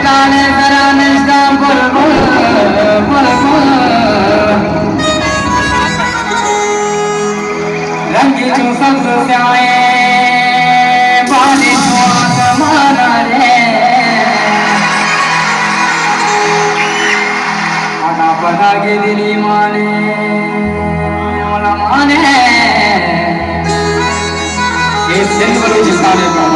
गाने जरा निष्ठा बुलबुल बुलबुल रंगी चू सब्ज स्याए बारिश आसमान रे आना पता के दिली माने वाला माने ये सिंगल जिसाने का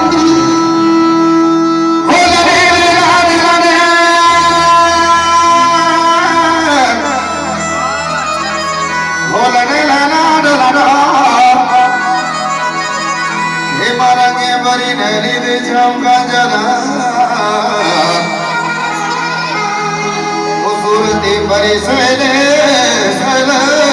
Pari sele sele